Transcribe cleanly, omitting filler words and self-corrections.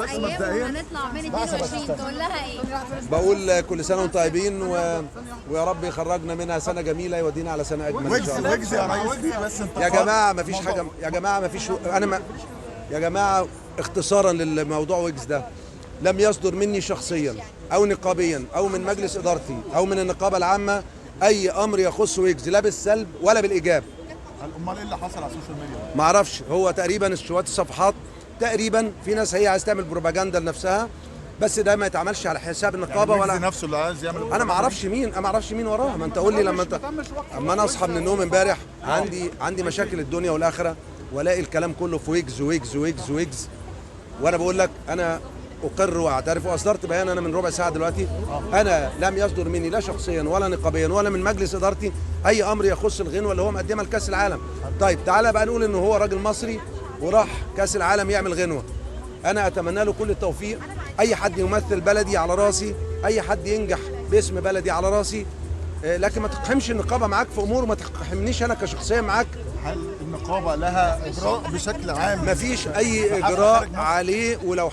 ايام هنطلع من 22 تقول لها ايه؟ بقول كل سنه وانتم طيبين ويا رب يخرجنا منها سنه جميله يودينا على سنه اجمل ان شاء الله. ويجز يا ريس بس انت يا جماعه مفيش حاجه، يا جماعه مفيش، انا ما يا جماعه اختصارا للموضوع ويجز ده، لم يصدر مني شخصيا او نقابيا او من مجلس ادارتي او من النقابه العامه اي امر يخص ويجز لا بالسلب ولا بالايجاب. امال ايه اللي حصل على السوشيال ميديا؟ ما اعرفش، هو تقريبا شويه الصفحات تقريبا في ناس هي عايز تعمل بروباجندا لنفسها، بس ده ما يتعملش على حساب النقابه يعني ولا نفسه اللي عايز يعمل. انا ما اعرفش مين، انا ما اعرفش مين وراها. ما انت قول لي لما انت، اما انا اصحى من النوم امبارح عندي مشاكل الدنيا والاخره والاقي الكلام كله في ويجز ويجز ويجز ويجز، وانا بقول لك انا اقر واعترف واصدرت بيان انا من ربع ساعه دلوقتي، انا لم يصدر مني لا شخصيا ولا نقابيا ولا من مجلس ادارتي اي امر يخص الغنوه اللي هو مقدمها لكاس العالم. طيب تعالى بقى نقول ان هو راجل مصري وراح كاس العالم يعمل غنوه، انا اتمنى له كل التوفيق. اي حد يمثل بلدي على راسي، اي حد ينجح باسم بلدي على راسي، لكن ما تقحمش النقابه معاك في امور وما تقحمنيش انا كشخصيه معاك. هل النقابه لها اجراء بشكل عام؟ مفيش اي اجراء عليه، ولو